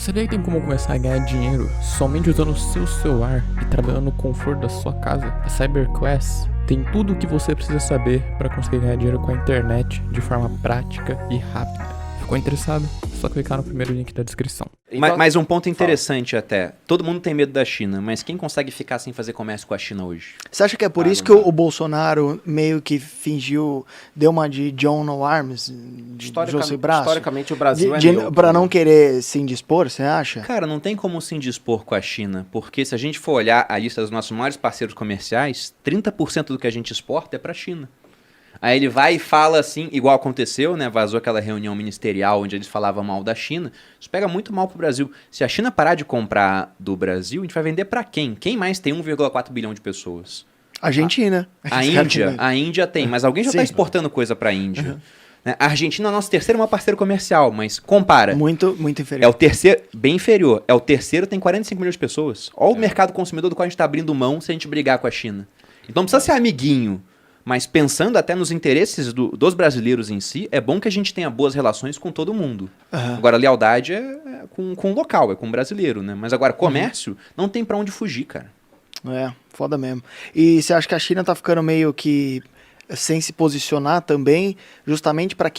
Sabia que tem como começar a ganhar dinheiro somente usando o seu celular e trabalhando no conforto da sua casa? A CyberQuest tem tudo o que você precisa saber para conseguir ganhar dinheiro com a internet de forma prática e rápida. Ficou interessado? É só clicar no primeiro link da descrição. Então, mas um ponto interessante até. Todo mundo tem medo da China, mas quem consegue ficar sem fazer comércio com a China hoje? Você acha que é por isso que o Bolsonaro meio que fingiu, deu uma de John No Arms, de José Braço? Historicamente o Brasil pra não querer se indispor, você acha? Cara, não tem como se indispor com a China, porque se a gente for olhar a lista dos nossos maiores parceiros comerciais, 30% do que a gente exporta é pra China. Aí ele vai e fala assim, igual aconteceu, né? Vazou aquela reunião ministerial onde eles falavam mal da China. Isso pega muito mal pro Brasil. Se a China parar de comprar do Brasil, a gente vai vender pra quem? Quem mais tem 1,4 bilhão de pessoas? Argentina. A Índia tem, mas alguém já está exportando coisa pra Índia. Uhum. A Argentina é o nosso terceiro maior parceiro comercial, mas compara. Muito inferior. É o terceiro, bem inferior. É o terceiro, tem 45 milhões de pessoas. Olha o mercado consumidor do qual a gente está abrindo mão se a gente brigar com a China. Então não precisa ser amiguinho. Mas pensando até nos interesses dos brasileiros em si, é bom que a gente tenha boas relações com todo mundo. Uhum. Agora, lealdade é com o local, é com o brasileiro, né? Mas agora, comércio, não tem pra onde fugir, cara. É, foda mesmo. E você acha que a China tá ficando meio que sem se posicionar também, justamente para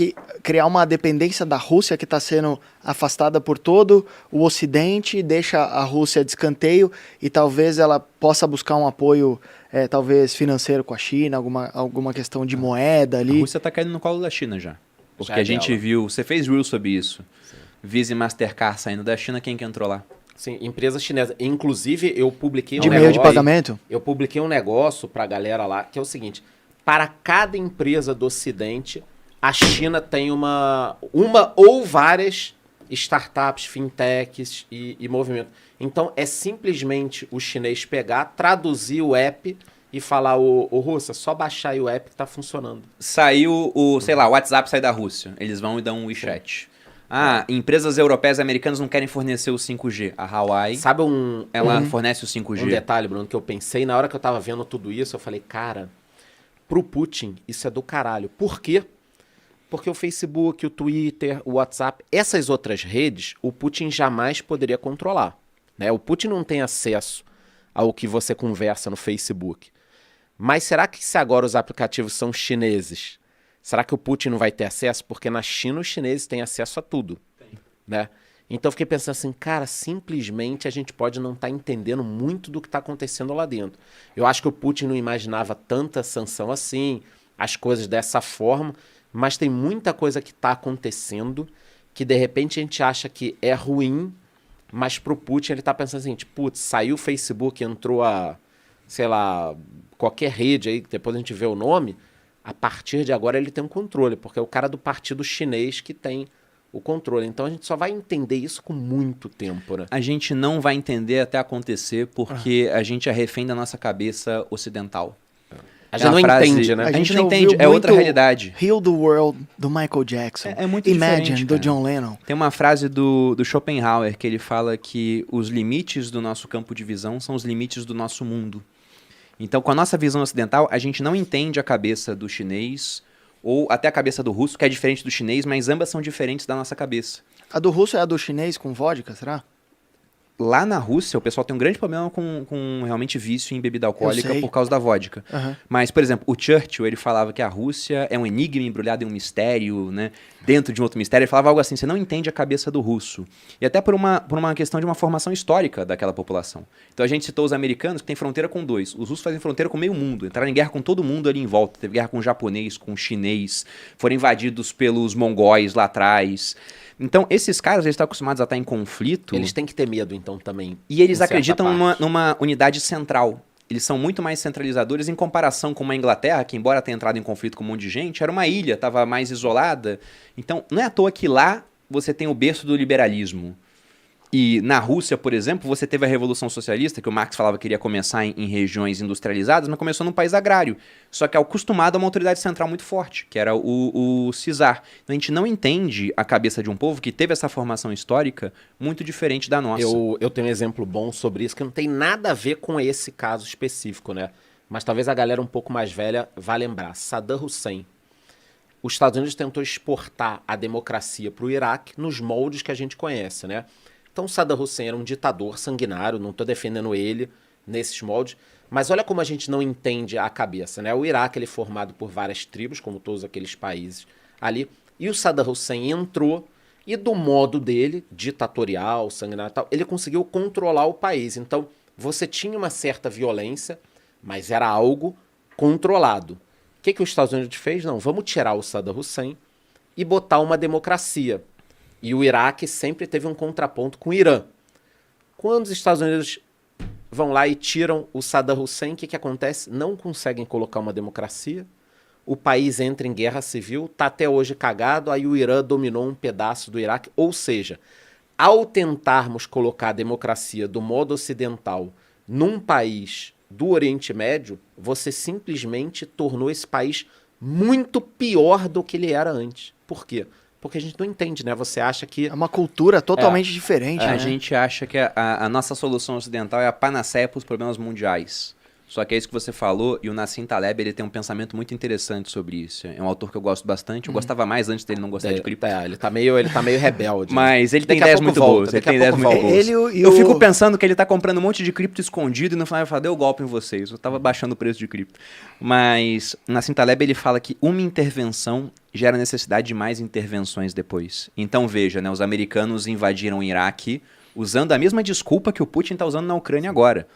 criar uma dependência da Rússia que está sendo afastada por todo o Ocidente, deixa a Rússia de escanteio e talvez ela possa buscar um apoio, talvez financeiro com a China, alguma questão de moeda ali. A Rússia está caindo no colo da China já. Porque a gente viu, você fez Reels sobre isso. Sim. Visa e Mastercard saindo da China, quem que entrou lá? Sim, empresa chinesa. Inclusive, eu publiquei de meio de pagamento? Eu publiquei um negócio para a galera lá, que é o seguinte: para cada empresa do Ocidente, a China tem uma ou várias startups, fintechs e movimento. Então, é simplesmente o chinês pegar, traduzir o app e falar, ô Rússia, só baixar aí o app que tá funcionando. Saiu o WhatsApp sai da Rússia. Eles vão e dão um WeChat. Empresas europeias e americanas não querem fornecer o 5G. A Huawei, sabe ela fornece o 5G. Um detalhe, Bruno, que eu pensei na hora que eu tava vendo tudo isso, eu falei, cara, pro Putin isso é do caralho. Por quê? Porque o Facebook, o Twitter, o WhatsApp, essas outras redes, o Putin jamais poderia controlar. Né? O Putin não tem acesso ao que você conversa no Facebook. Mas será que se agora os aplicativos são chineses, será que o Putin não vai ter acesso? Porque na China os chineses têm acesso a tudo. Né? Então eu fiquei pensando assim, cara, simplesmente a gente pode não estar entendendo muito do que está acontecendo lá dentro. Eu acho que o Putin não imaginava tanta sanção assim, as coisas dessa forma, mas tem muita coisa que está acontecendo que de repente a gente acha que é ruim, mas pro Putin ele está pensando assim, putz, saiu o Facebook, entrou sei lá, qualquer rede aí, depois a gente vê o nome, a partir de agora ele tem um controle, porque é o cara do partido chinês que tem o controle. Então a gente só vai entender isso com muito tempo, né? A gente não vai entender até acontecer porque a gente é refém da nossa cabeça ocidental. A gente não entende, né? A gente não entende, é outra realidade. Heal the World, do Michael Jackson. É muito Imagine, diferente, do John Lennon. Tem uma frase do Schopenhauer que ele fala que os limites do nosso campo de visão são os limites do nosso mundo. Então, com a nossa visão ocidental, a gente não entende a cabeça do chinês ou até a cabeça do russo, que é diferente do chinês, mas ambas são diferentes da nossa cabeça. A do russo é a do chinês com vodka, será? Lá na Rússia, o pessoal tem um grande problema com realmente vício em bebida alcoólica por causa da vodka. Uhum. Mas, por exemplo, o Churchill, ele falava que a Rússia é um enigma embrulhado em um mistério, né? Dentro de um outro mistério. Ele falava algo assim, você não entende a cabeça do russo. E até por uma questão de uma formação histórica daquela população. Então a gente citou os americanos, que tem fronteira com dois. Os russos fazem fronteira com meio mundo. Entraram em guerra com todo mundo ali em volta. Teve guerra com o japonês, com o chinês. Foram invadidos pelos mongóis lá atrás. Então, esses caras, eles estão acostumados a estar em conflito. Eles têm que ter medo, então, também. E eles acreditam numa unidade central. Eles são muito mais centralizadores em comparação com uma Inglaterra, que embora tenha entrado em conflito com um monte de gente, era uma ilha, estava mais isolada. Então, não é à toa que lá você tem o berço do liberalismo. E na Rússia, por exemplo, você teve a Revolução Socialista, que o Marx falava que iria começar em regiões industrializadas, mas começou num país agrário. Só que é acostumado a uma autoridade central muito forte, que era o czar. Então a gente não entende a cabeça de um povo que teve essa formação histórica muito diferente da nossa. Eu tenho um exemplo bom sobre isso, que não tem nada a ver com esse caso específico, né? Mas talvez a galera um pouco mais velha vá lembrar. Saddam Hussein. Os Estados Unidos tentou exportar a democracia para o Iraque nos moldes que a gente conhece, né? Então Saddam Hussein era um ditador sanguinário, não estou defendendo ele nesses moldes, mas olha como a gente não entende a cabeça, né? O Iraque ele é formado por várias tribos, como todos aqueles países ali, e o Saddam Hussein entrou e do modo dele, ditatorial, sanguinário e tal, ele conseguiu controlar o país. Então você tinha uma certa violência, mas era algo controlado. O que os Estados Unidos fez? Não, vamos tirar o Saddam Hussein e botar uma democracia. E o Iraque sempre teve um contraponto com o Irã. Quando os Estados Unidos vão lá e tiram o Saddam Hussein, o que acontece? Não conseguem colocar uma democracia, o país entra em guerra civil, está até hoje cagado, aí o Irã dominou um pedaço do Iraque. Ou seja, ao tentarmos colocar a democracia do modo ocidental num país do Oriente Médio, você simplesmente tornou esse país muito pior do que ele era antes. Por quê? Porque a gente não entende, né? Você acha que... É uma cultura totalmente diferente, né? A gente acha que a nossa solução ocidental é a panaceia para os problemas mundiais. Só que é isso que você falou, e o Nassim Taleb ele tem um pensamento muito interessante sobre isso. É um autor que eu gosto bastante, eu gostava mais antes dele não gostar de cripto. Ele tá meio rebelde. Mas ele tem ideias muito boas. Ele tem ideias muito boas. Eu fico pensando que ele tá comprando um monte de cripto escondido e no final vai falar, deu golpe em vocês. Eu tava baixando o preço de cripto. Mas o Nassim Taleb ele fala que uma intervenção gera necessidade de mais intervenções depois. Então veja, né, os americanos invadiram o Iraque usando a mesma desculpa que o Putin tá usando na Ucrânia agora.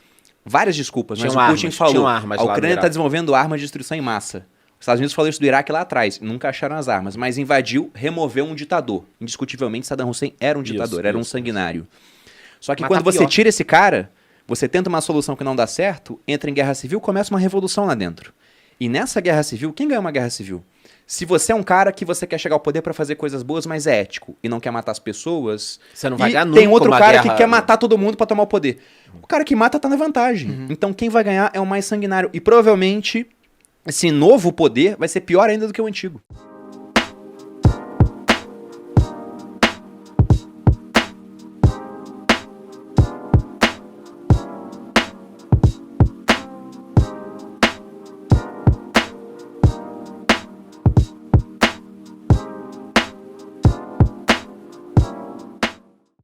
Várias desculpas, mas o Putin falou, a Ucrânia está desenvolvendo armas de destruição em massa. Os Estados Unidos falou isso do Iraque lá atrás, nunca acharam as armas, mas invadiu, removeu um ditador. Indiscutivelmente, Saddam Hussein era um ditador, era um sanguinário. Só que mas quando você tira esse cara, você tenta uma solução que não dá certo, entra em guerra civil, começa uma revolução lá dentro. E nessa guerra civil, quem ganha uma guerra civil? Se você é um cara que você quer chegar ao poder pra fazer coisas boas, mas é ético, e não quer matar as pessoas... Você não vai ganhar nunca. Tem outro cara que quer matar todo mundo pra tomar o poder. O cara que mata tá na vantagem. Então quem vai ganhar é o mais sanguinário. E provavelmente esse novo poder vai ser pior ainda do que o antigo.